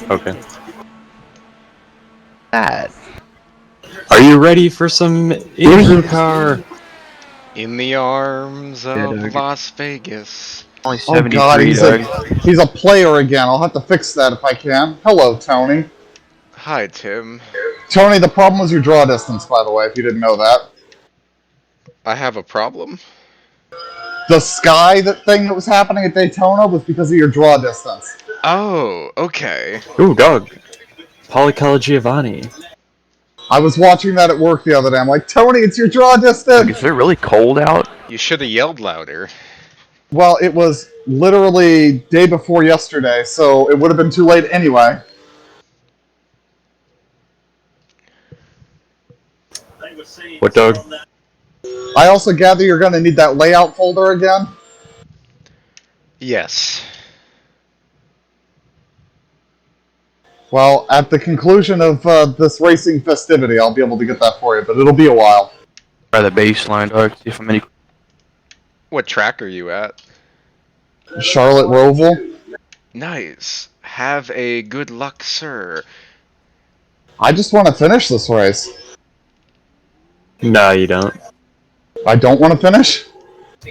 Okay. That. Are you ready for some IndyCar? In the arms of Dog. Las Vegas. Only Oh 73, god, dog. he's a player again. I'll have to fix that if I can. Hello, Tony. Hi, Tim. Tony, the problem was your draw distance, by the way, if you didn't know that. I have a problem? The sky thing that was happening at Daytona was because of your draw distance. Oh, okay. Ooh, dog. Polycala Giovanni. I was watching that at work the other day. I'm like, Tony, it's your draw distance! Is it really cold out? You should have yelled louder. Well, it was literally day before yesterday, so it would have been too late anyway. What, dog? I also gather you're going to need that layout folder again? Yes. Well, at the conclusion of this racing festivity, I'll be able to get that for you, but it'll be a while. Try the baseline, dog. See if I'm any. What track are you at? Charlotte Roval? Nice. Have a good luck, sir. I just want to finish this race. No, you don't. I don't want to finish?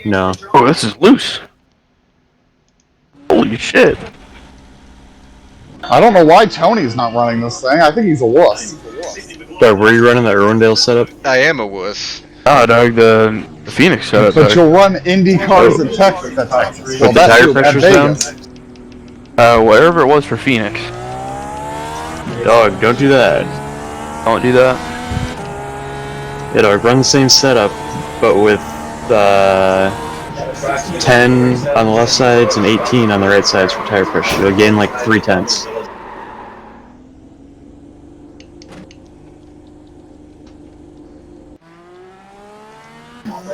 No. Oh, this is loose. Holy shit. I don't know why Tony's not running this thing. I think he's a wuss. Dog, were you running the Irwindale setup? I am a wuss. Oh, dog, the Phoenix setup, But dog. you'll run Indy cars at Texas. With the tire pressures down? Whatever it was for Phoenix. Dog, don't do that. Don't do that. Yeah, dog, run the same setup, but with 10 on the left sides and 18 on the right sides for tire pressure. You'll gain like 3/10.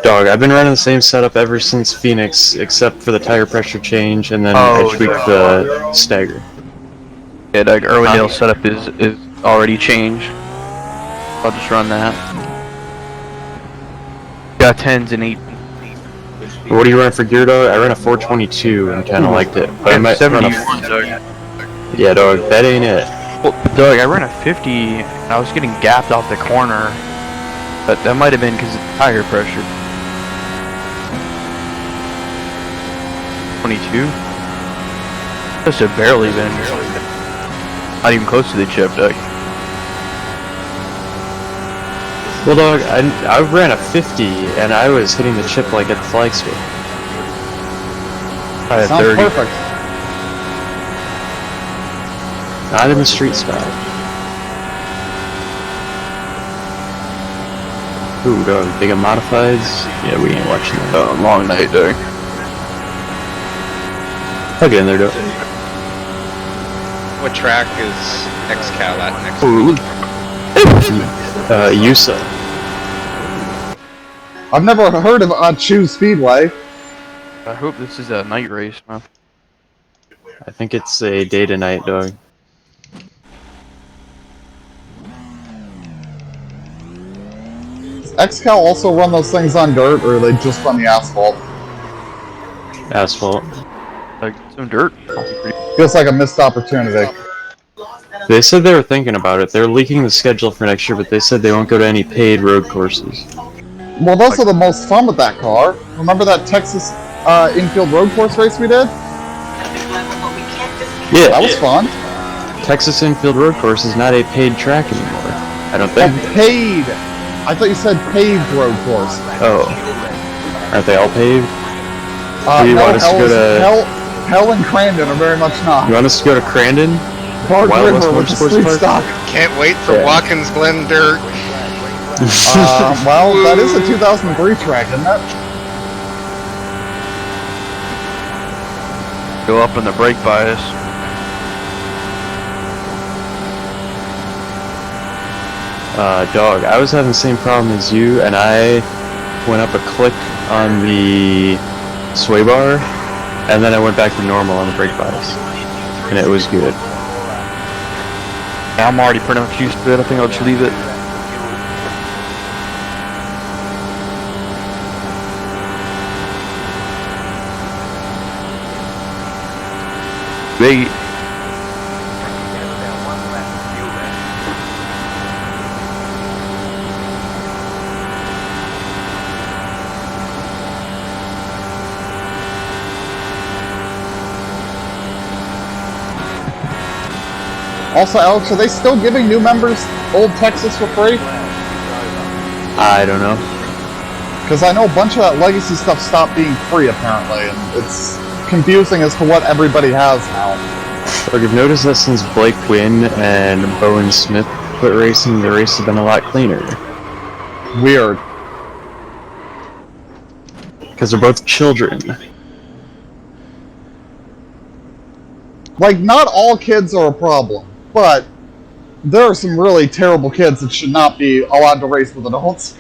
Dog, I've been running the same setup ever since Phoenix, except for the tire pressure change, and then I tweaked the stagger. Yeah, dog, Irwindale setup is already changed. I'll just run that. Got 10s and 8. What do you run for gear, dog? I ran a 422 and kind of liked it. But I might run a... dog. Yeah, dog, that ain't it. Well, dog, I ran a 50 and I was getting gapped off the corner. But that might have been because of tire pressure. 22? Must have barely been. Not even close to the chip, dog. Well, dog, I ran a 50 and I was hitting the chip like at the flag strip. I had Sounds 30. perfect. Not in the street spot. Ooh, dog, they got modifieds? Yeah, we ain't watching that. Oh, long night, dog. I'll get in there, dog. What track is XCal at next? Ooh. USA. I've never heard of Choose Speedway. I hope this is a night race, man. I think it's a day to night, dog. Does XCal also run those things on dirt, or are they just on the asphalt? Asphalt. Like, some dirt. Feels like a missed opportunity. They said they were thinking about it. They're leaking the schedule for next year, but they said they won't go to any paid road courses. Well, those are the most fun with that car. Remember that Texas infield road course race we did? Yeah, That was fun. Texas infield road course is not a paid track anymore. I don't think. Oh, paid. I thought you said paved road course. Oh. Aren't they all paved? Do you No, want us to go to... Hell and Crandon are very much not. You want us to go to Crandon? Bard Wild River West with the Motorsports street Park? stock. Can't wait for Yeah. Watkins Glen Dirt. Well, that is a 2003 track, isn't it? Go up on the brake bias. Dog, I was having the same problem as you, and I went up a click on the sway bar, and then I went back to normal on the brake bias. And it was good. I'm already pretty much used to it. I think I'll just leave it. Wait. Also, Alex, are they still giving new members Old Texas for free? I don't know. Because I know a bunch of that legacy stuff stopped being free, apparently, and it's confusing as to what everybody has now. Look, you've noticed that since Blake Wynn and Bowen Smith quit racing, the race has been a lot cleaner. Weird. Because they're both children. Like, not all kids are a problem, but there are some really terrible kids that should not be allowed to race with adults.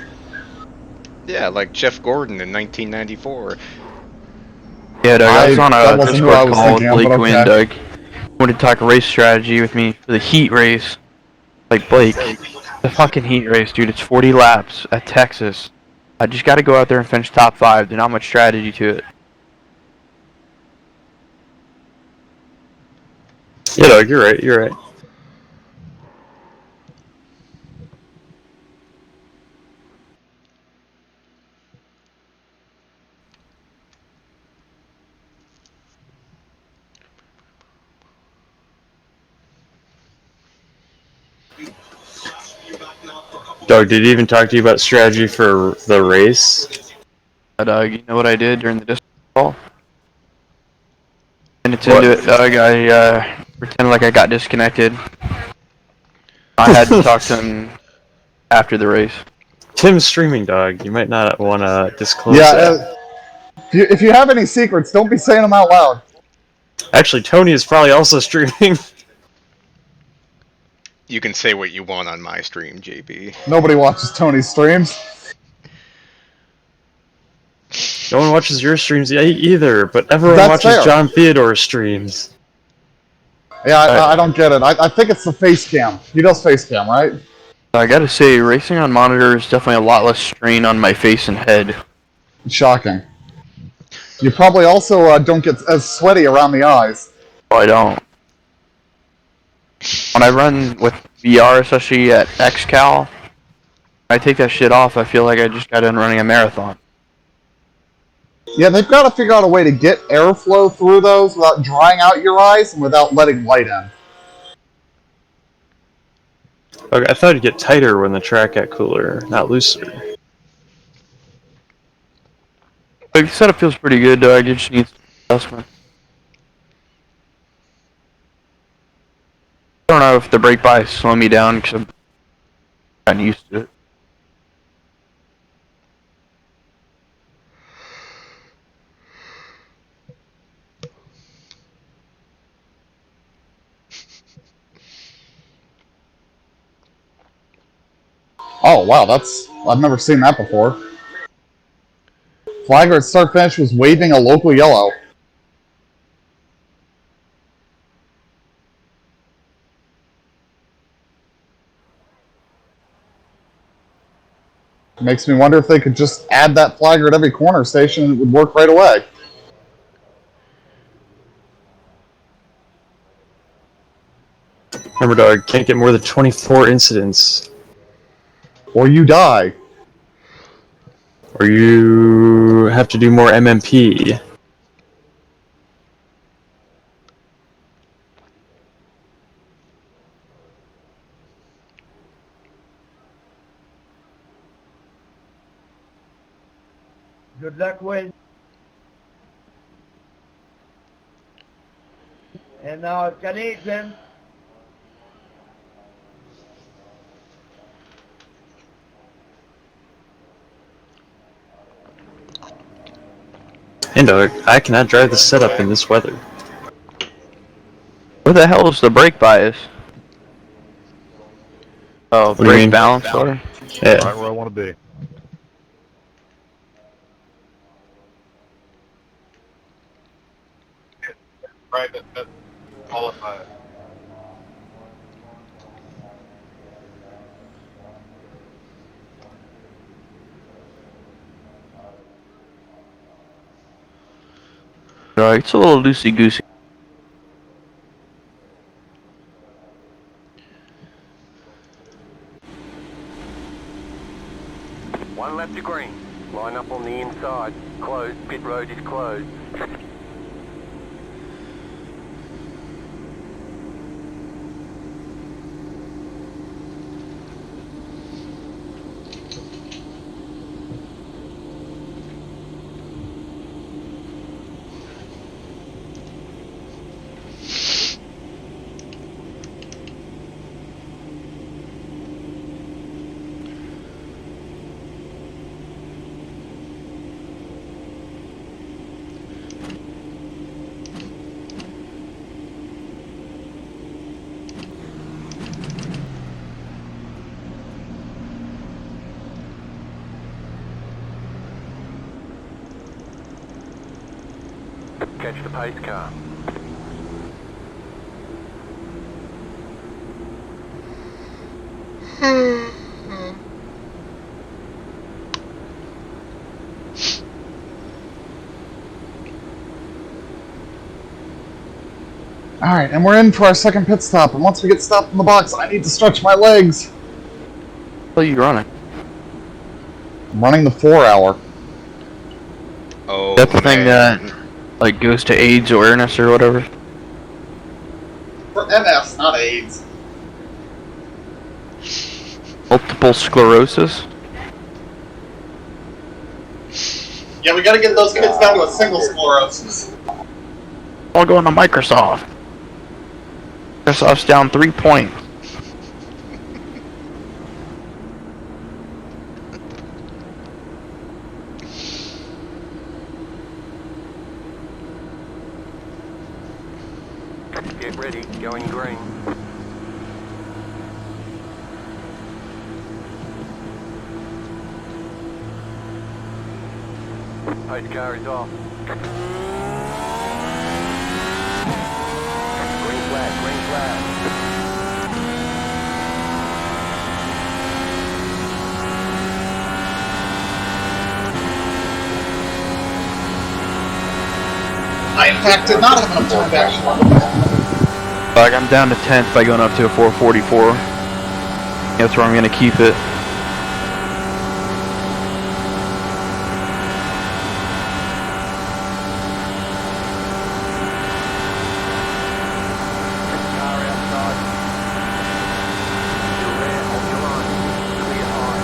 Yeah, like Jeff Gordon in 1994. Yeah, Doug, I was on that a wasn't who I Discord was call with thinking of, Blake but Wynn, okay. Doug. He wanted to talk race strategy with me for the heat race. Like, Blake, the fucking heat race, dude, it's 40 laps at Texas. I just gotta go out there and finish top 5. There's not much strategy to it. Yeah, Doug, you're right, you're right. Doug, did he even talk to you about strategy for the race? Doug, you know what I did during the Discord call? Minutes What? into it, Doug, I pretended like I got disconnected. I had to talk to him after the race. Tim's streaming, Dog. You might not want to disclose Yeah, that. if you have any secrets, don't be saying them out loud. Actually, Tony is probably also streaming. You can say what you want on my stream, JB. Nobody watches Tony's streams. No one watches your streams either, but everyone That's watches fair. John Theodore's streams. Yeah, I don't get it. I think it's the face cam. He does face cam, right? I gotta say, racing on monitor is definitely a lot less strain on my face and head. Shocking. You probably also don't get as sweaty around the eyes. Oh, I don't. When I run with VR, especially at XCal, I take that shit off, I feel like I just got done running a marathon. Yeah, they've got to figure out a way to get airflow through those without drying out your eyes and without letting light in. Okay, I thought it'd get tighter when the track got cooler, not looser. The setup feels pretty good, though. I just need some adjustment. I don't know if the brake bias is slowing me down because I'm gotten used to it. Oh, wow, I've never seen that before. Flagger at start finish was waving a local yellow. Makes me wonder if they could just add that flagger at every corner station and it would work right away. Remember, Dog, can't get more than 24 incidents. Or you die. Or you have to do more MMP. Good luck, Wayne. And now it's Canadian. And Dog, I cannot drive the setup in this weather. Where the hell is the brake bias? Oh, What do you brake mean? balance, sorry. Yeah. Right where I want to be. Right, that's qualified. It's a little loosey-goosey. One lap to green. Line up on the inside. Closed. Pit road is closed. catch the pace car. Alright, and we're in for our second pit stop, and once we get stopped in the box, I need to stretch my legs. What are you running? I'm running the 4-hour. Oh, That's the thing man. that like goes to AIDS awareness or whatever. For MS, not AIDS. Multiple sclerosis. Yeah, we gotta get those kids down to a single sclerosis. All going to Microsoft. Microsoft's down 3 points. Get ready, going green. Pace car is off. Green flag, green flag. I, in fact, did not have enough time to actually. Like I'm down to 10th by going up to a 444. That's where I'm gonna keep it. Car outside. You're there, hold your line. Clear high.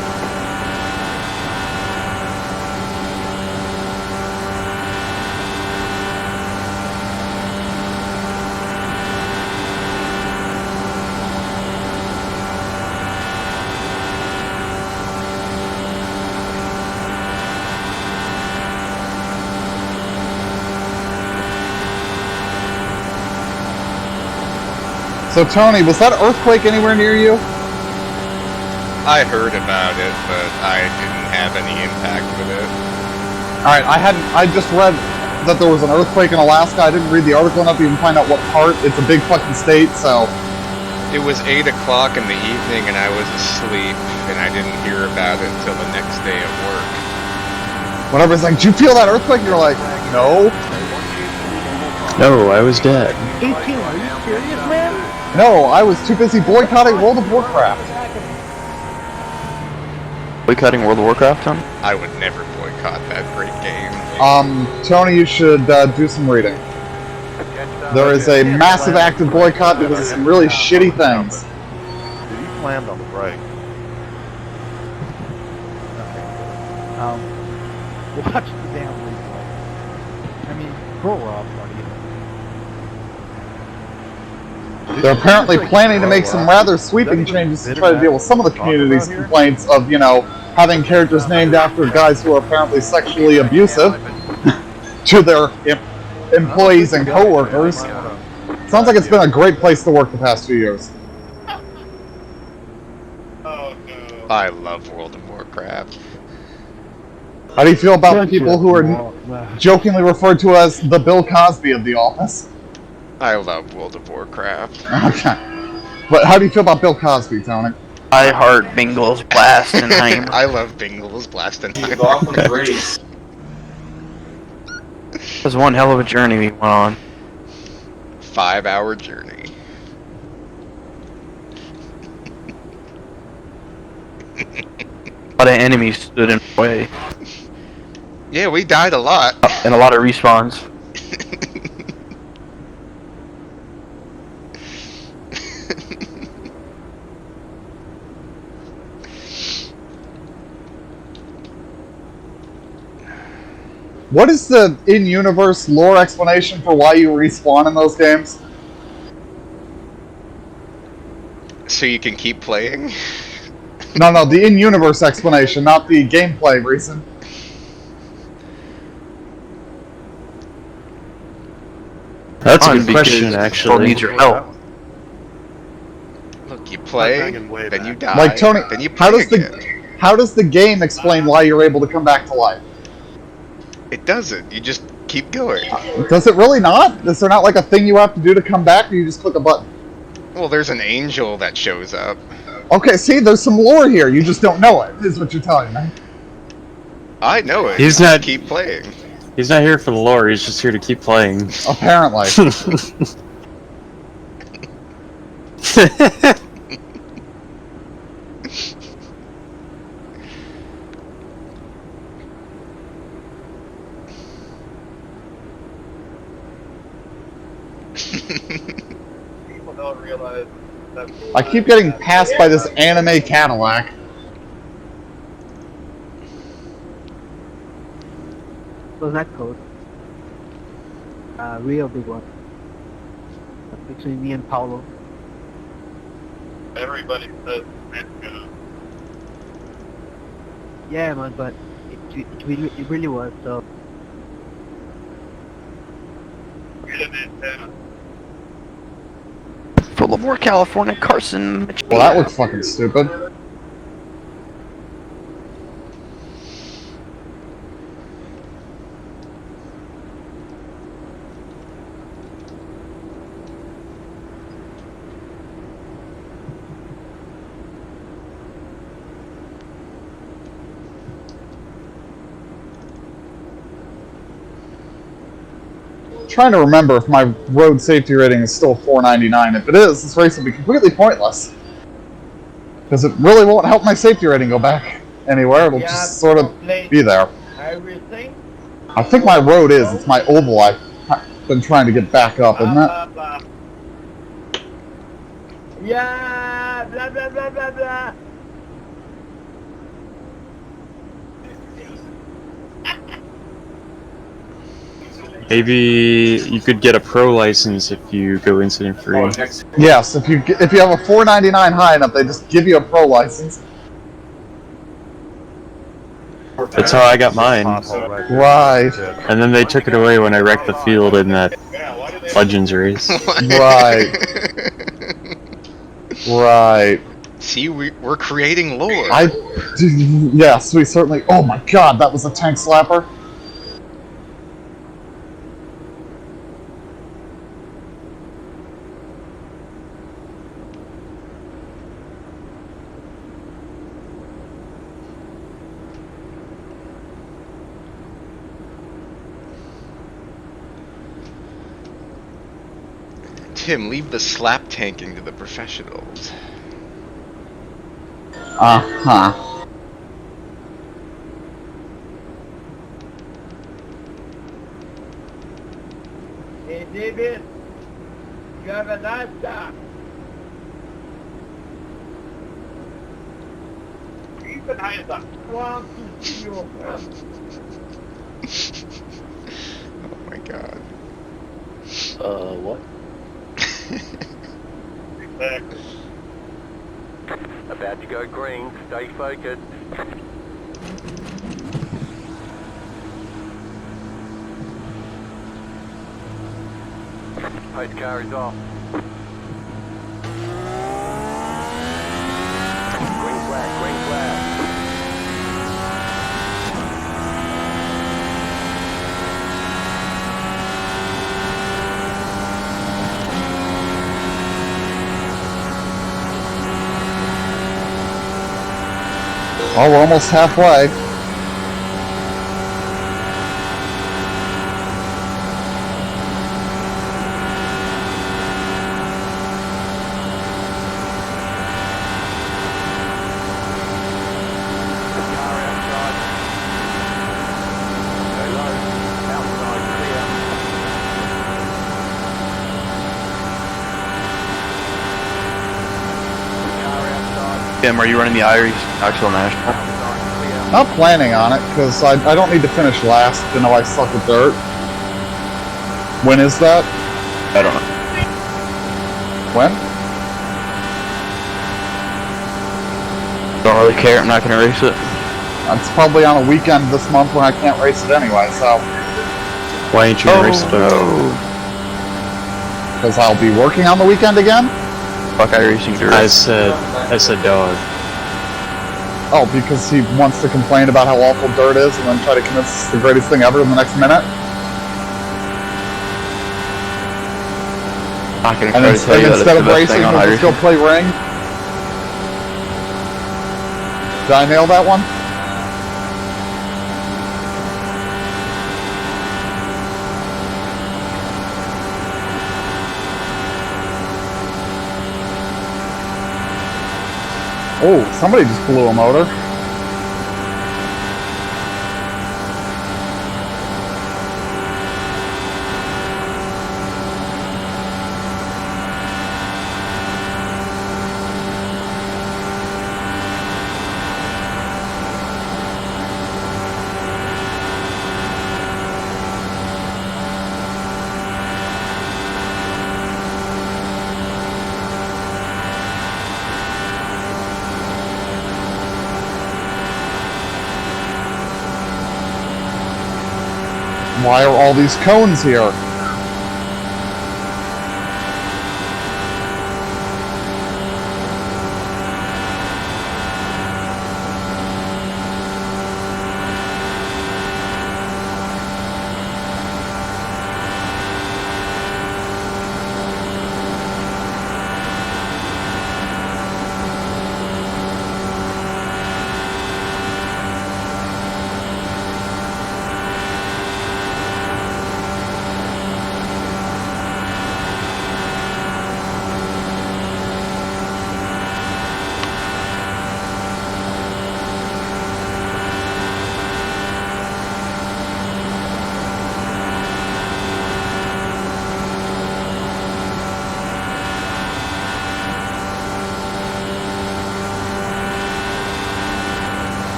So, Tony, was that earthquake anywhere near you? I heard about it, but I didn't have any impact with it. Alright, I just read that there was an earthquake in Alaska. I didn't read the article enough to even find out what part. It's a big fucking state, so. It was 8 o'clock in the evening and I was asleep, and I didn't hear about it until the next day at work. When everyone's like, did you feel that earthquake? You're like, no. No, I was dead. 18, are you serious, man? No, I was too busy boycotting World of Warcraft. Boycotting World of Warcraft, Tom? I would never boycott that great game. Tony, you should do some reading. There is a massive active boycott because of some really shitty things. Dude, you slammed on the brake. Watch the damn replay. I mean, grow up, buddy. They're apparently planning to make some rather sweeping changes to try to deal with some of the community's complaints of, you know, having characters named after guys who are apparently sexually abusive to their employees and co-workers. Sounds like it's been a great place to work the past few years. Oh no. I love World of Warcraft. How do you feel about people who are jokingly referred to as the Bill Cosby of the office? I love World of Warcraft. Okay. But how do you feel about Bill Cosby, Tony? I heart Bingles Blastenheimer. I love Bingles Blasting. It was one hell of a journey we went on. 5-hour journey. A lot of enemies stood in the way. Yeah, we died a lot. And a lot of respawns. What is the in-universe lore explanation for why you respawn in those games? So you can keep playing? No, the in-universe explanation, not the gameplay reason. That's a Fun, good because question, the world actually. needs your help. Look, you play, way then back. you die, Like, Tony, then you how play does again. how does the game explain why you're able to come back to life? It doesn't. You just Keep going. Does it really not? Is there not like a thing you have to do to come back, or you just click a button? Well, there's an angel that shows up. Okay, see, there's some lore here. You just don't know it, is what you're telling me. I know it. He's You not- just keep playing. He's not here for the lore, he's just here to keep playing. Apparently. People don't realize that. I keep getting passed by this anime Cadillac. So that code. Real big one. Between me and Paulo. Everybody says it's good. Yeah, man, but it really was, so. Full of more California, Carson. Well, that looks fucking stupid. Trying to remember if my road safety rating is still 499. If it is, this race will be completely pointless. Because it really won't help my safety rating go back anywhere. It'll just sort of be there. Everything? I think my road is. It's my oval I've been trying to get back up, isn't it? Yeah, blah blah blah blah blah. Maybe you could get a pro license if you go incident free. Yes, if you have a 499 high enough, they just give you a pro license. That's how I got mine. Right. And then they took it away when I wrecked the field in that Legends race. Right. Right. See, we're creating lore. Yes, we certainly. Oh my god, that was a tank slapper. Tim, leave the slap tanking to the professionals. Uh-huh. Hey David, you have an answer. Even higher. Want to see your friend. Oh my god. What? Exactly. About to go green. Stay focused. Post car is off. Green flag, green flag. Oh, we're almost halfway. Car outside. Go low. Outside clear. Car outside. Tim, are you running the Irish Axel National? Outside clear. Not planning on it, because I don't need to finish last to know I suck at dirt. When is that? I don't know. When? Don't really care. I'm not gonna race it. It's probably on a weekend this month when I can't race it anyway, so. Why ain't you gonna race it out? Because I'll be working on the weekend again? Buckeye Racing Dirt. I said dog. Oh, because he wants to complain about how awful dirt is and then try to convince us it's the greatest thing ever in the next minute? Not gonna And, try to tell and you that instead it's of the best racing, thing on we'll just go hydration. play ring. Did I nail that one? Oh, somebody just blew a motor. Why are all these cones here?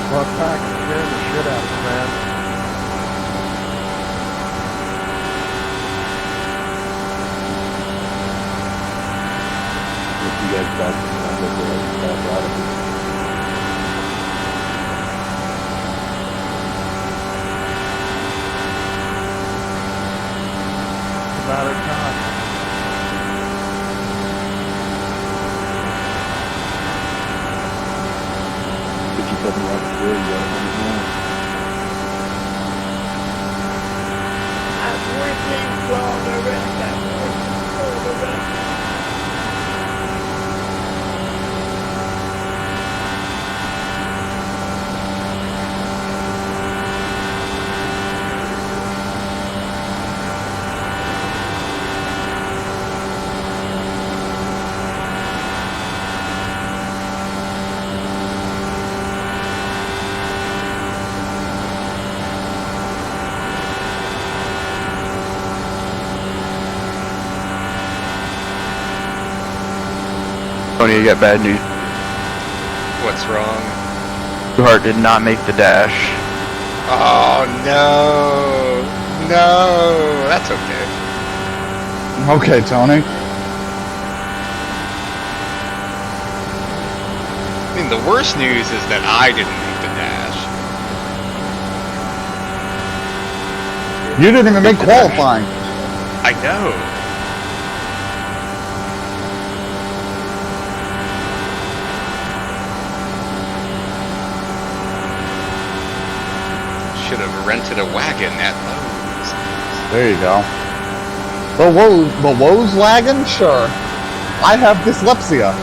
Well, pack scared the shit out of me, man. If you guys got some back out of it. About it time. If you cut me off the road, you gotta let me know. Tony, you got bad news. What's wrong? Hart did not make the dash. Oh no, no, that's okay. Okay, Tony. I mean, the worst news is that I didn't make the dash. You didn't even make qualifying. I know. Should have rented a wagon at Lowe's. There you go. The Lowe's wagon? Sure. I have dyslexia.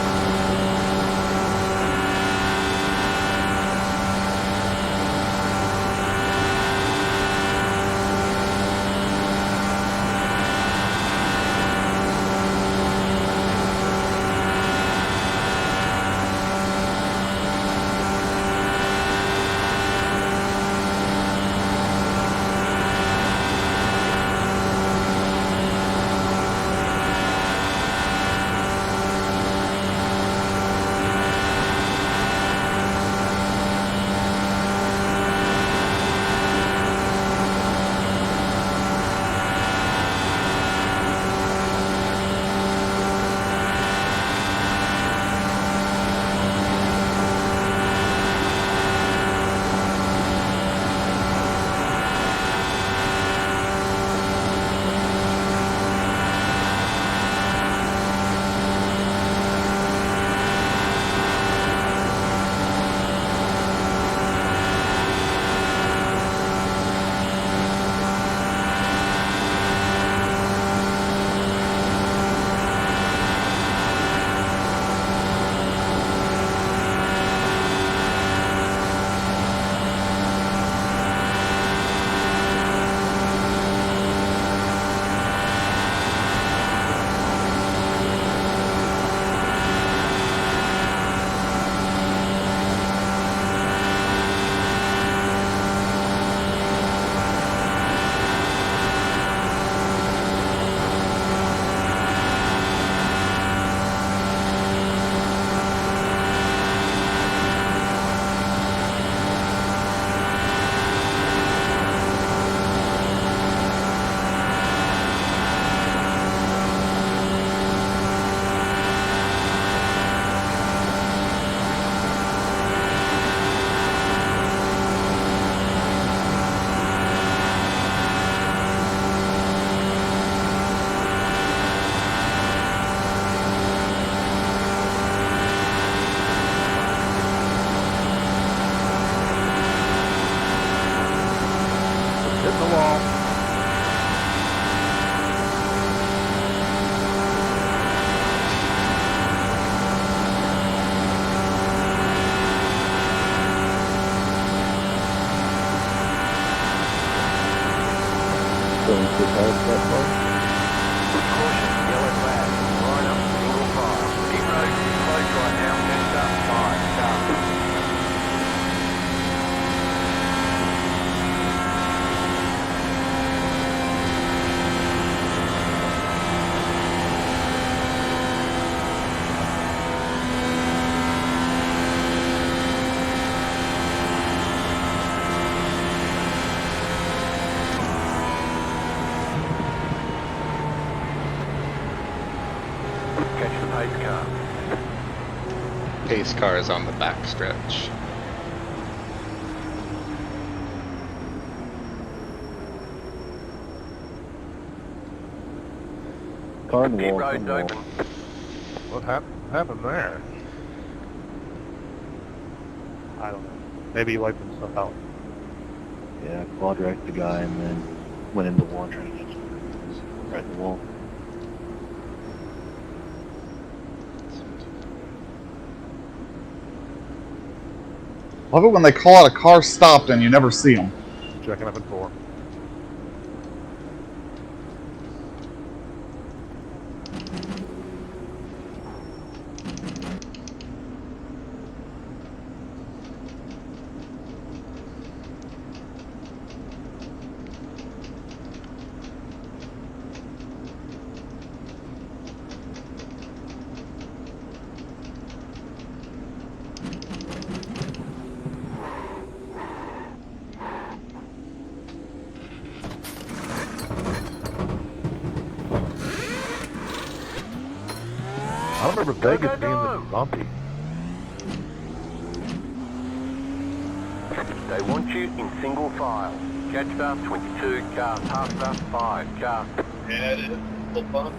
going to pass that far? Caution, yellow flag. Line up, single file. Pit road is closed right now. Next up, 5 cars. Catch the pace car. Pace car is on the back stretch. Car in the Pit wall, road's car in open. What happened there? I don't know. Maybe he wiped himself out. the wall. Yeah, quad wrecked the guy and then went into water. Right in the wall. Love it when they call out a car stopped and you never see them. Checking up in 4. I don't remember Vegas being this bumpy. They want you in single file. Catch up, 22 cars. Half up, 5 cars. Yeah, it is. A little fun.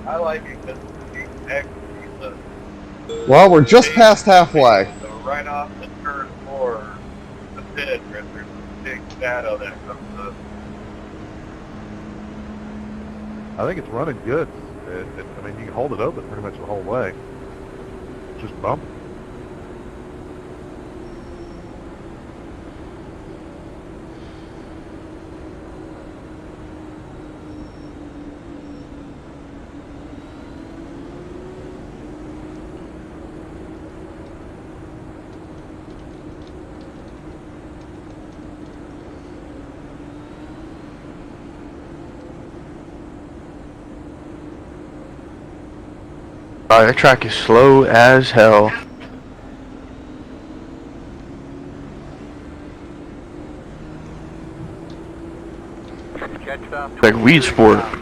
I like it because it's actually Well, we're just past halfway. so right off the turn 4, the pit, there's a big shadow that comes up. I think it's running good. I mean, you can hold it open pretty much the whole way. It's just bumpy. Alright, that track is slow as hell. Catch up, Like weed 22 sport. cars.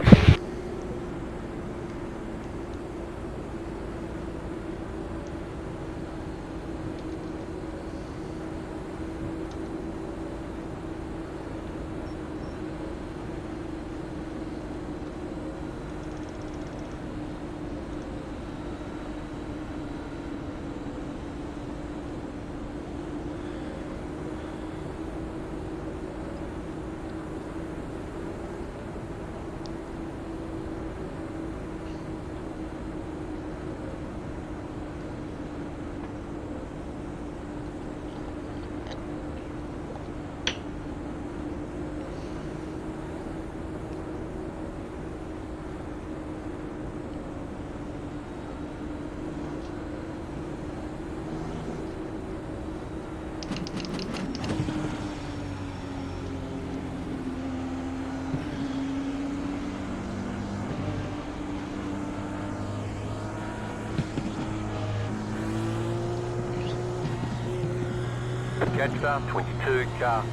Catch up, 22 cars.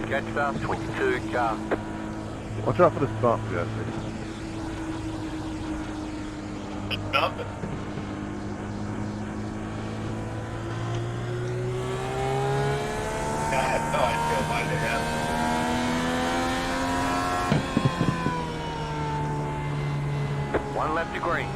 Catch up, 22 cars. Watch out for this bump, Jesse. It's nothing. I had no idea why they had it. One left to green.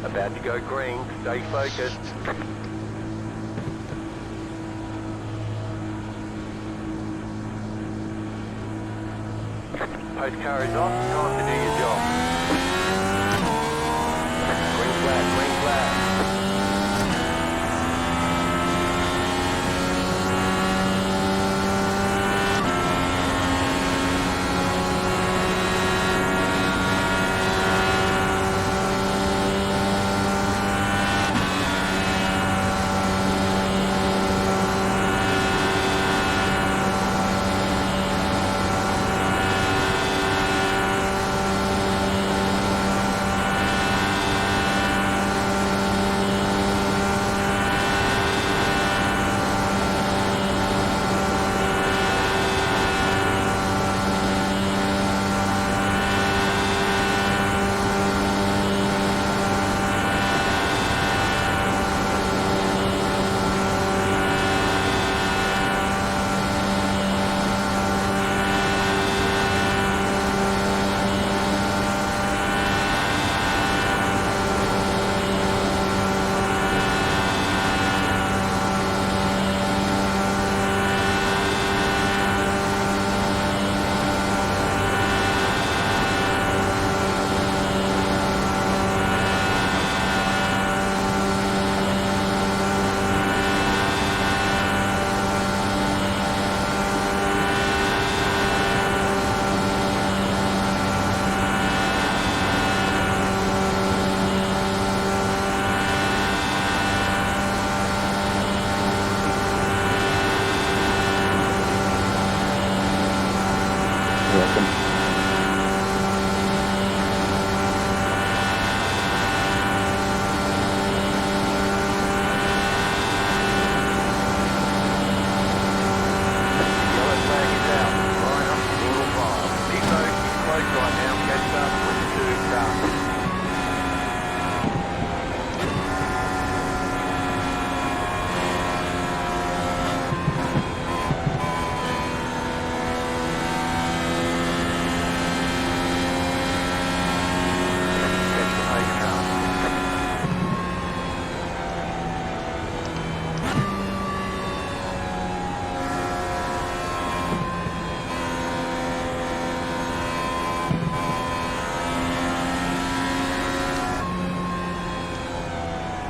About to go green. Stay focused. Post car is off. Time to do your job. Green flag, green flag.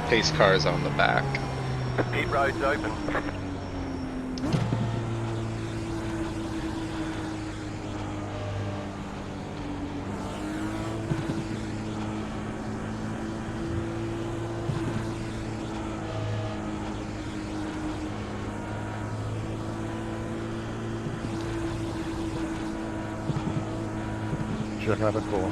Pace cars on the back. Pit road's open. Should have it full.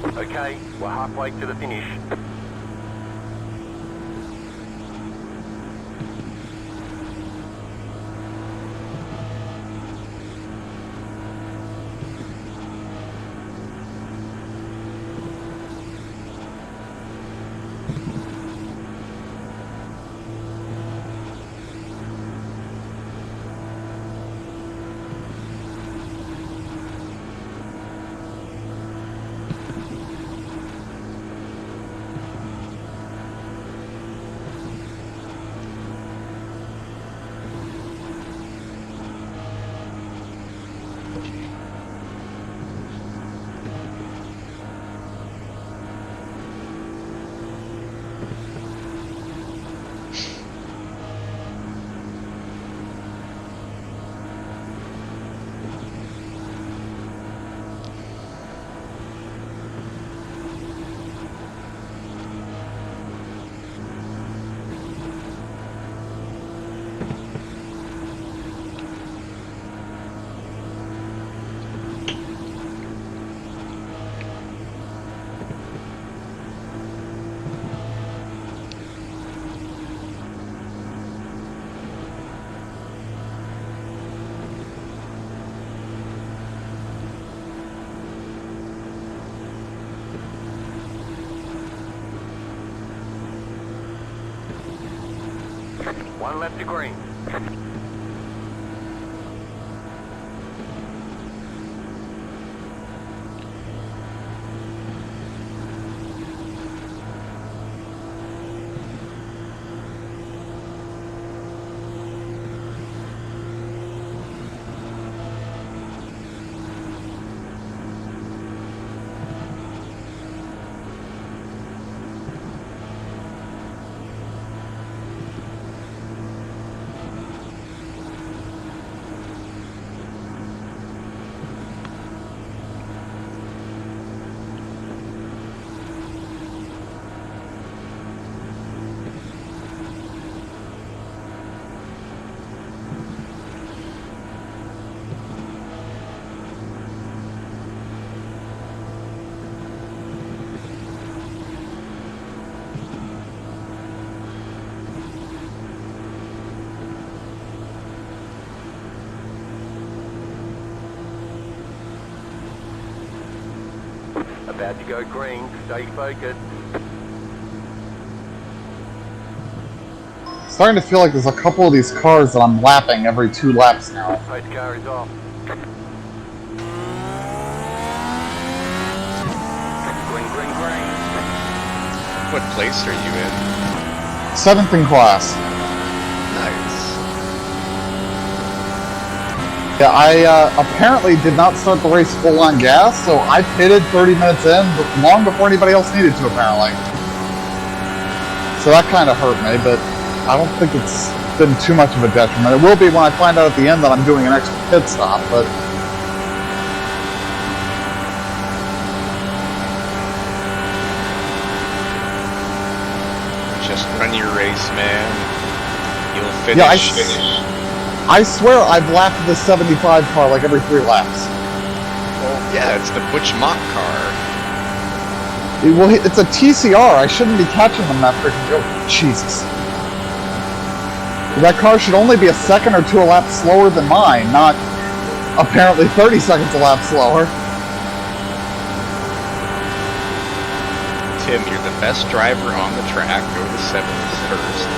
Okay, we're halfway to the finish. One left to green. About to go green, stay focused. Starting to feel like there's a couple of these cars that I'm lapping every 2 laps now. Post car is off. Green, green, green. What place are you in? 7th in class. Nice. Yeah, I apparently did not start the race full on gas, so I pitted 30 minutes in, but long before anybody else needed to, apparently. So that kind of hurt me, but I don't think it's been too much of a detriment. It will be when I find out at the end that I'm doing an extra pit stop, but... Just run your race, man. You'll finish. Yeah, I swear I've lapped the 75 car like every 3 laps. Well, yeah, it's the Butch Mock car. Well, it's a TCR. I shouldn't be catching them that freaking... Oh, Jesus. That car should only be a second or 2 a lap slower than mine, not apparently 30 seconds a lap slower. Tim, you're the best driver on the track. Go to 7th first.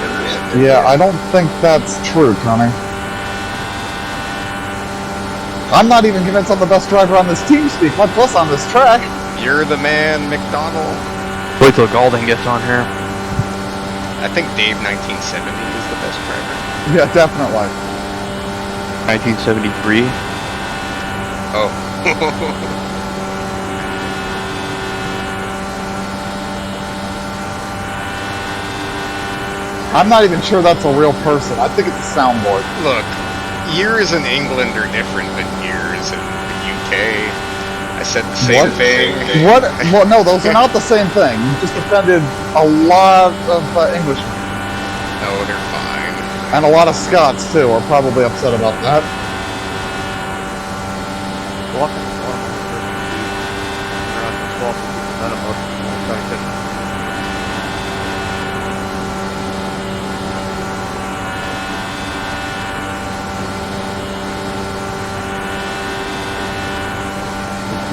And Yeah, I don't think that's true, Tony. I'm not even convinced I'm the best driver on this team speak, much less on this track. You're the man, McDonald. Wait till Galding gets on here. I think Dave 1970 is the best driver. Yeah, definitely. 1973. Oh. I'm not even sure that's a real person. I think it's a soundboard. Look, years in England are different than years in the UK. I said the same thing. What? Well, no, those are not the same thing. You just offended a lot of Englishmen. No, they're fine. And a lot of Scots, too, are probably upset about that.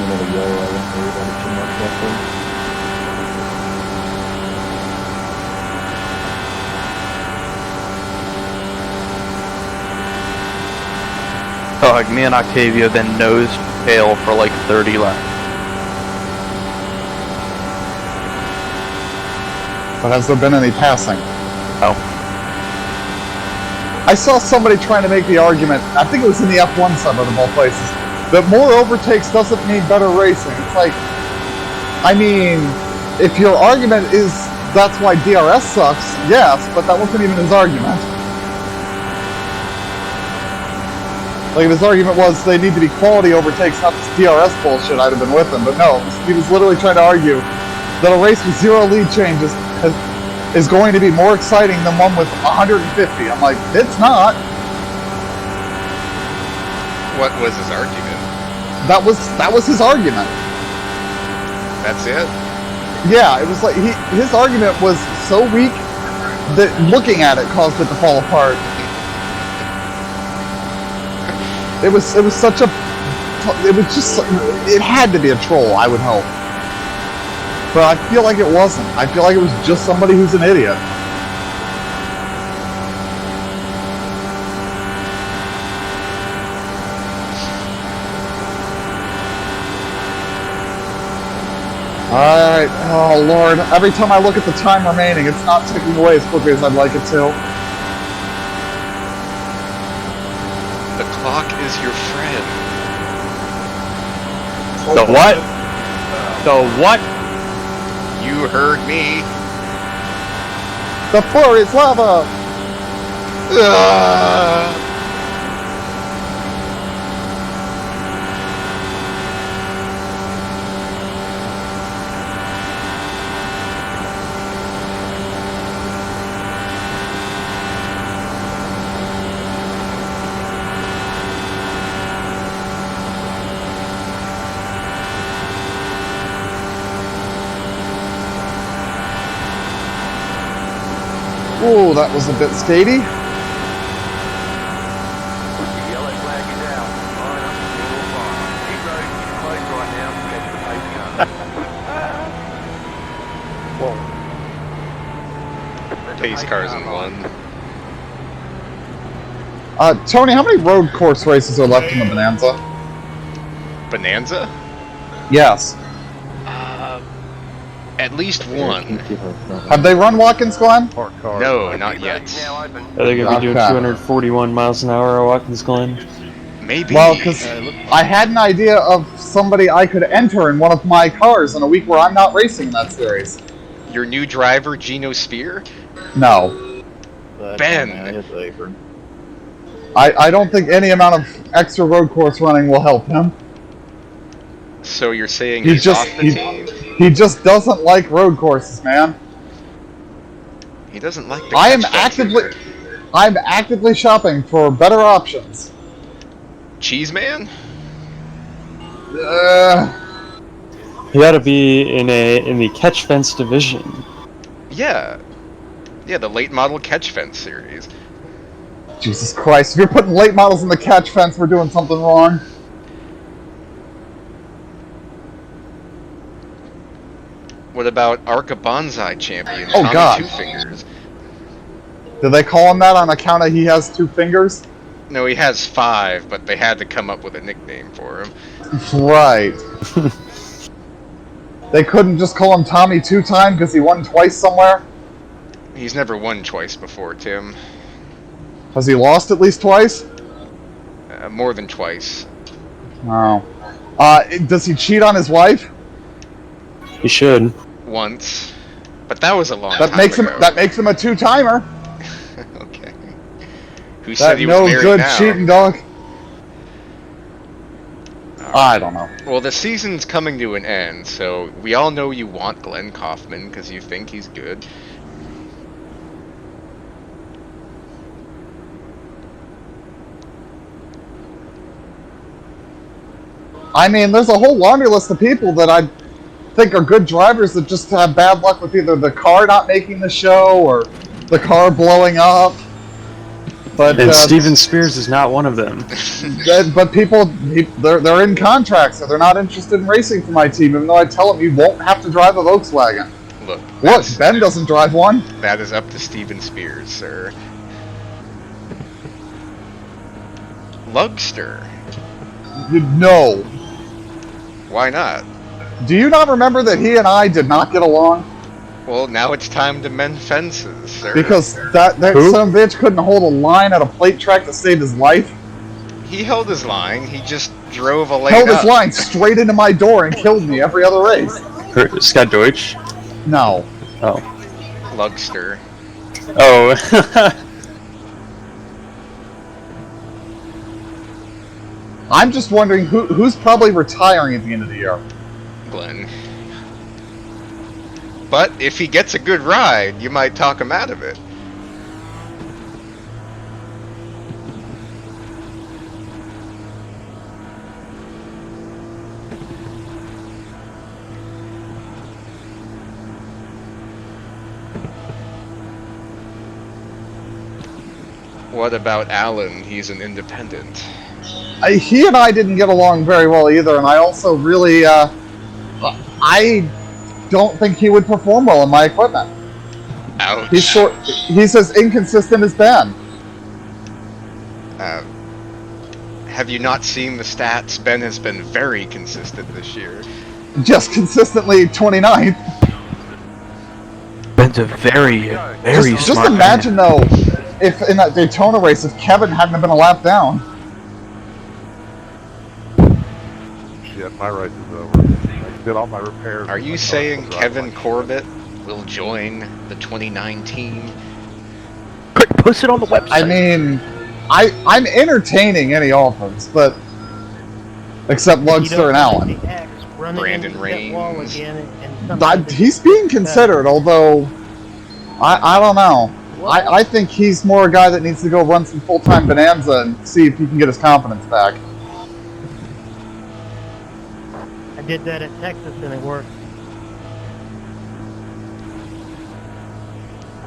another yellow, I won't worry about it too much that way. So like me and Octavia then nose tail for like 30 laps. But has there been any passing? Oh. I saw somebody trying to make the argument, I think it was in the F1 suburb of all places, that more overtakes doesn't mean better racing. It's like, I mean, if your argument is that's why DRS sucks, yes, but that wasn't even his argument. Like, if his argument was they need to be quality overtakes, not this DRS bullshit, I'd have been with him. But no, he was literally trying to argue that a race with 0 lead changes is going to be more exciting than one with 150. I'm like, it's not. What was his argument? That was his argument. That's it? Yeah, it was like his argument was so weak that looking at it caused it to fall apart. It was such a, it had to be a troll, I would hope. But I feel like it wasn't. I feel like it was just somebody who's an idiot. Alright, oh lord. Every time I look at the time remaining, it's not ticking away as quickly as I'd like it to. The clock is your friend. The what? The what? You heard me. The floor is lava! Ooh, that was a bit skatey. The yellow flag is out. Line up, single file. Pit road is closed right now. Catch the pace car. Pace cars in one. Tony, how many road course races are left in the Bonanza? Bonanza? Yes. At least one. Have they run Watkins Glen? Park car. No, not yet. Now open. Are they gonna be doing Okay. 241 miles an hour at Watkins Glen? Maybe. Well, because I had an idea of somebody I could enter in one of my cars in a week where I'm not racing in that series. Your new driver, Geno Spear? No. Ben. I don't think any amount of extra road course running will help him. So you're saying He he's just- off the he- team? He just doesn't like road courses, man. He doesn't like the I am catch fence either. I'm actively shopping for better options. Cheese Man? He ought to be in the catch fence division. Yeah. Yeah, the late model catch fence series. Jesus Christ, if you're putting late models in the catch fence, we're doing something wrong. What about Arca Bonsai champion Oh, Tommy God. Two Fingers? Do they call him that on account of he has 2 fingers? No, he has 5, but they had to come up with a nickname for him. Right. They couldn't just call him Tommy 2-time because he won twice somewhere? He's never won twice before, Tim. Has he lost at least twice? More than twice. Oh. Does he cheat on his wife? He should. Once. But that was a long That time makes him ago. that makes him a 2-timer. Okay. Who said That he was no married good now? cheating dog. I don't know. Well, the season's coming to an end, so we all know you want Glenn Kaufman because you think he's good. I mean, there's a whole laundry list of people that I think are good drivers that just have bad luck with either the car not making the show or the car blowing up. But And Steven Spears is not one of them. but people, they're in contracts, so they're not interested in racing for my team. Even though I tell them you won't have to drive a Volkswagen. Look, Look, Ben doesn't drive one. that is up to Steven Spears, sir. Lugster. No. Why not? Do you not remember that he and I did not get along? Well, now it's time to mend fences, sir. Because that son of a bitch couldn't hold a line at a plate track to save his life. He held his line. He just drove a lane Held up. his line straight into my door and killed me every other race. Scott Deutsch? No. Oh. Lugster. Oh. I'm just wondering who's probably retiring at the end of the year. Glenn. But if he gets a good ride, you might talk him out of it. What about Alan? He's an independent. He and I didn't get along very well either, and I also really, I don't think he would perform well in my equipment. Ouch. He's as inconsistent as Ben. Have you not seen the stats? Ben has been very consistent this year. Just consistently 29th. Ben's a very smart Just imagine, though, if in that Daytona race, if Kevin hadn't been a lap down. Shit, my race is over. I did all my repairs. Are you saying Kevin Corbett will join the 2019? Quick, post it on the website. I mean, I'm entertaining any offense, but except Lugster and Allen. Brandon Raines. He's being considered, although I don't know. I think he's more a guy that needs to go run some full-time Bonanza and see if he can get his confidence back. I did that at Texas and it worked.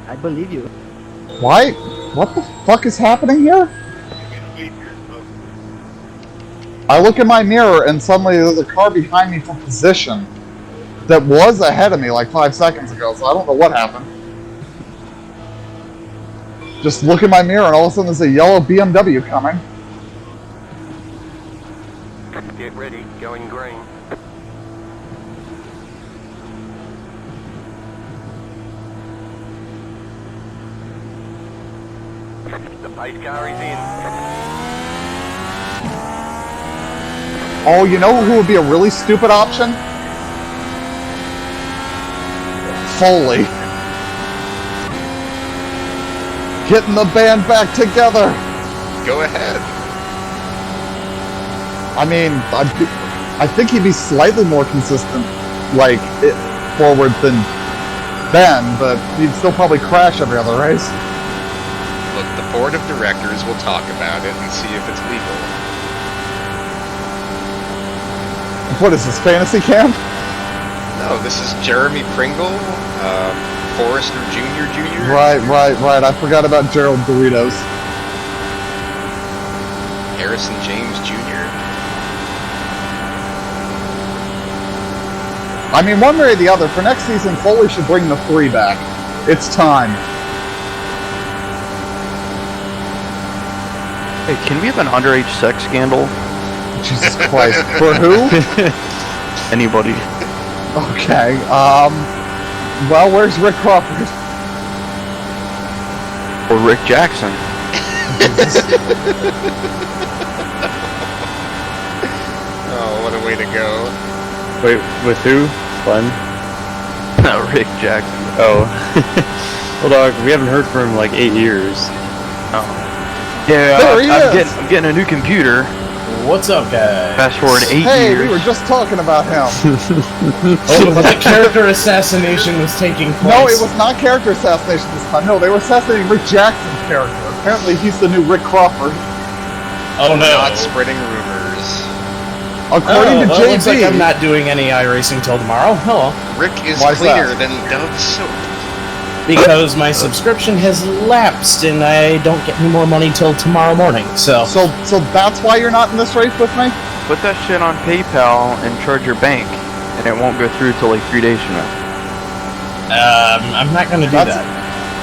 I believe you. Why? What the fuck is happening here? I look in my mirror and suddenly there's a car behind me from position that was ahead of me like 5 seconds ago, so I don't know what happened. Just look in my mirror and all of a sudden there's a yellow BMW coming. Get ready, going green. The pace car is in. Oh, you know who would be a really stupid option? Foley. Getting the band back together. Go ahead. I mean, I think he'd be slightly more consistent, like, forward than Ben, but he'd still probably crash every other race. Look, the board of directors will talk about it and see if it's legal. What is this, fantasy camp? No, this is Jeremy Pringle, Forrester Jr. Right. I forgot about Gerald Doritos. Harrison James Jr. I mean, one way or the other, for next season, Foley should bring the 3 back. It's time. Hey, can we have an underage sex scandal? Jesus Christ. For who? Anybody. Okay, well, where's Rick Crawford? Or Rick Jackson. Oh, what a way to go. Wait, with who? Glenn? No, Rick Jackson. Oh. Well, dog, we haven't heard from him in like 8 years. Oh. Yeah, There he is. I'm getting a new computer. What's up, guys? Fast forward 8 Hey, years. we were just talking about him. Oh, but the character assassination was taking place. No, it was not character assassination this time. No, they were assassinating Rick Jackson's character. Apparently, he's the new Rick Crawford. Oh, no. Not spreading rumors. According to well, JB, looks like I'm not doing any iRacing till tomorrow. Hello. Rick is Why's cleaner that? than Dove soap. because my subscription has lapsed and I don't get any more money till tomorrow morning. So that's why you're not in this race with me? Put that shit on PayPal and charge your bank, and it won't go through till like 3 days from now. I'm not gonna do that.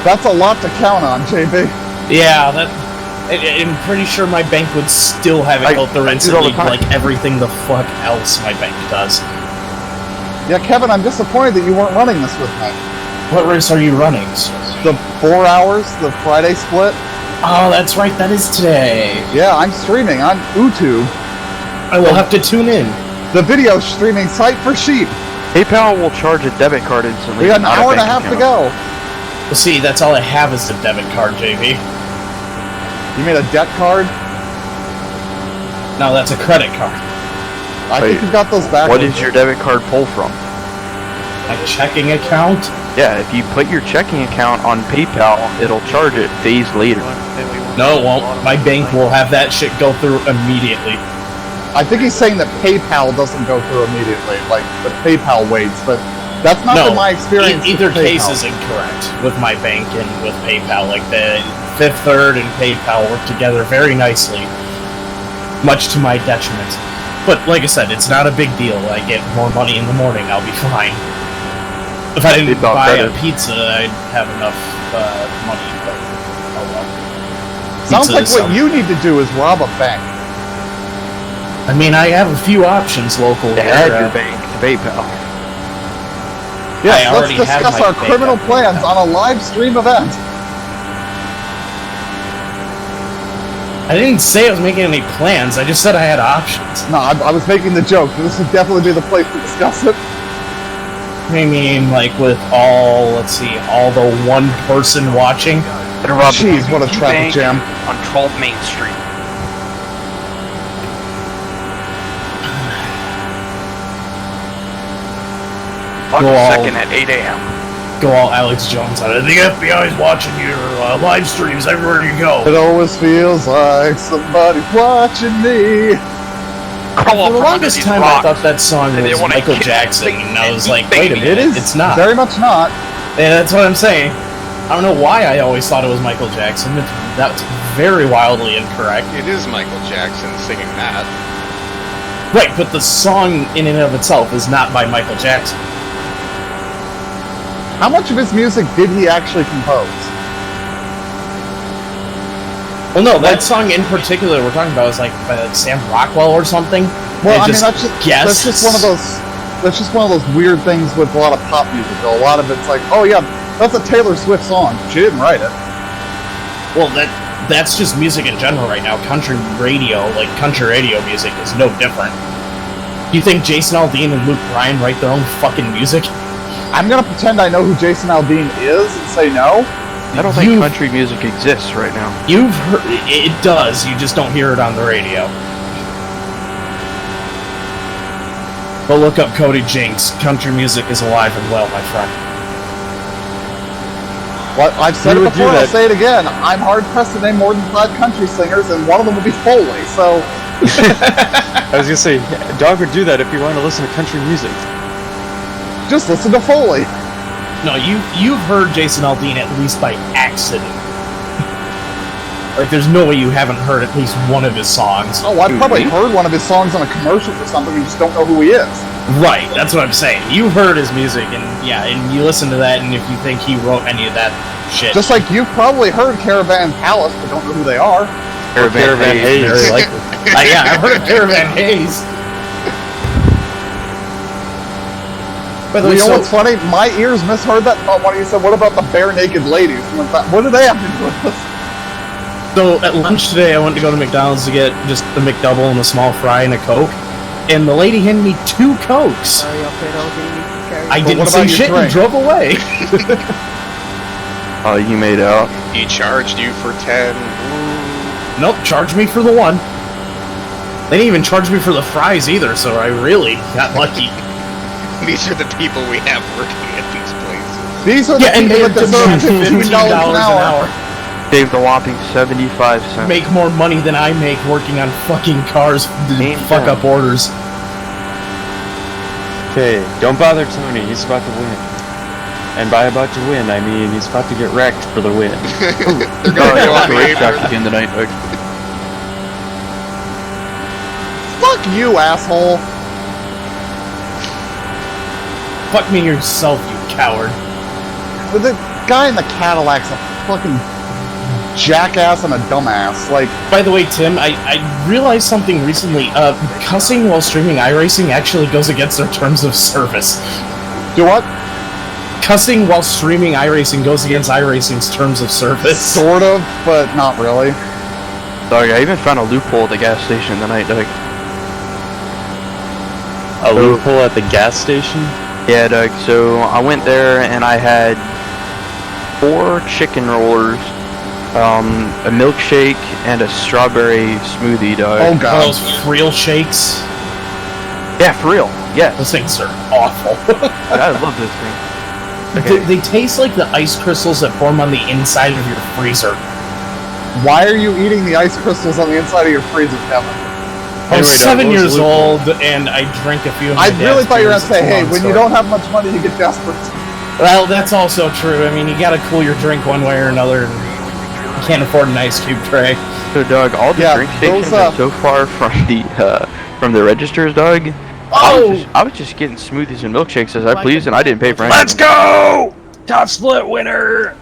That's a lot to count on, JB. Yeah, I'm pretty sure my bank would still have it go through instantly, like everything the fuck else my bank does. Yeah, Kevin, I'm disappointed that you weren't running this with me. What race are you running? The 4 hours, the Friday split. Oh, that's right, that is today. Yeah, I'm streaming on YouTube. I will have to tune in. The video streaming site for sheep. PayPal will charge a debit card instantly. We got an hour and a half to go. Well, see, that's all I have is the debit card, JV. You made a debt card? No, that's a credit card. I think you got those back. What does your debit card pull from? My checking account? Yeah, if you put your checking account on PayPal, it'll charge it days later. No, it won't. My bank will have that shit go through immediately. I think he's saying that PayPal doesn't go through immediately, like the PayPal waits, but that's not been my experience. Either case is incorrect with my bank and with PayPal. Like the Fifth Third and PayPal work together very nicely, much to my detriment. But like I said, it's not a big deal. I get more money in the morning, I'll be fine. If I didn't buy a pizza, I'd have enough money, but oh well. Sounds like what you need to do is rob a bank. I mean, I have a few options local. Add your bank to PayPal. Yes, let's discuss our criminal plans on a live stream event. I didn't say I was making any plans, I just said I had options. No, I was making the joke. This would definitely be the place to discuss it. I mean, like with all, let's see, all the one person watching. Jeez, what a traffic jam. On 12 Main Street. Second at 8 a.m. Go all Alex Jones on it. The FBI's watching your live streams everywhere you go. It always feels like somebody's watching me. For the longest time, I thought that song was Michael Jackson, and I was like, wait a minute, it's not. Very much not. Yeah, that's what I'm saying. I don't know why I always thought it was Michael Jackson. That's very wildly incorrect. It is Michael Jackson singing that. Right, but the song in and of itself is not by Michael Jackson. How much of his music did he actually compose? Well, no, that song in particular we're talking about is like by Sam Rockwell or something. Well, I mean, that's just one of those weird things with a lot of pop music. Though. A lot of it's like, oh yeah, that's a Taylor Swift song. She didn't write it. Well, that's just music in general right now. Country radio music is no different. You think Jason Aldean and Luke Bryan write their own fucking music? I'm gonna pretend I know who Jason Aldean is and say no. I don't think country music exists right now. You've heard it does. You just don't hear it on the radio. But look up Cody Jinks. Country music is alive and well, my friend. Well, I've said it before, I'll say it again. I'm hard-pressed to name more than 5 country singers, and one of them will be Foley, so... I was gonna say, Dog would do that if you want to listen to country music. Just listen to Foley. No, you've heard Jason Aldean at least by accident. Like, there's no way you haven't heard at least one of his songs. Oh, I've probably heard one of his songs on a commercial for something, you just don't know who he is. Right, that's what I'm saying. You heard his music, and yeah, and you listen to that, and if you think he wrote any of that shit... Just like you've probably heard Caravan Palace, but don't know who they are. Caravan Hayes. Very likely. Yeah, I've heard of Caravan Hayes. By the way, you know what's funny? My ears misheard that thought when you said, what about the bare naked ladies? What do they have to do with this? So, at lunch today, I went to go to McDonald's to get just a McDouble and a small fry and a Coke. And the lady handed me 2 Cokes. I didn't say shit and drove away. Oh, you made out. He charged you for 10. Nope, charged me for the 1. They didn't even charge me for the fries either, so I really got lucky. These are the people we have working at these places. These are the people that deserve $15 an hour. Saved a whopping 75 cents. Make more money than I make working on fucking cars to fuck up orders. Okay, don't bother Tony, he's about to win. And by about to win, I mean he's about to get wrecked for the win. They're gonna go on the racetrack apron. again tonight. Like, Fuck you, asshole! Fuck me yourself, you coward. The guy in the Cadillac's a fucking jackass and a dumbass. Like, By the way, Tim, I realized something recently. Cussing while streaming iRacing actually goes against their terms of service. do what? Cussing while streaming iRacing goes against iRacing's terms of service. Sort of, but not really. dog, I even found a loophole at the gas station tonight, dog. A loophole at the gas station? Yeah, Doug. So I went there and I had 4 chicken rollers, a milkshake, and a strawberry smoothie, Doug. Oh One god. of those real shakes. Yeah, for real. Yes. Those things are awful. I love this thing. They taste like the ice crystals that form on the inside of your freezer. Why are you eating the ice crystals on the inside of your freezer, Kevin? I was Anyway, Doug, 7 what was years the loophole? old, and I drank a few of my I dad's really thought you were beers. going to say, It's a hey, long when you story. don't have much money, you get desperate. Well, that's also true. I mean, you gotta cool your drink one way or another, and you can't afford an ice cube tray. So, Doug, all the Yeah, drink stations those, are so far from the registers, Doug. Oh! I was just getting smoothies and milkshakes as I pleased, and I didn't pay for anything. Let's go! Top split winner!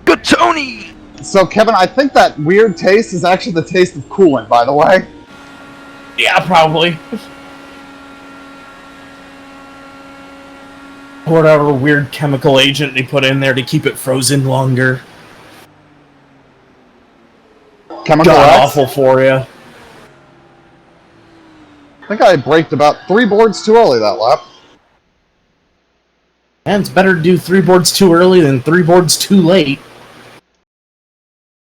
Good Tony! So, Kevin, I think that weird taste is actually the taste of coolant, by the way. Yeah, probably. Whatever weird chemical agent they put in there to keep it frozen longer. Chemical God X? awful for you. I think I braked about 3 boards too early that lap. And it's better to do 3 boards too early than 3 boards too late.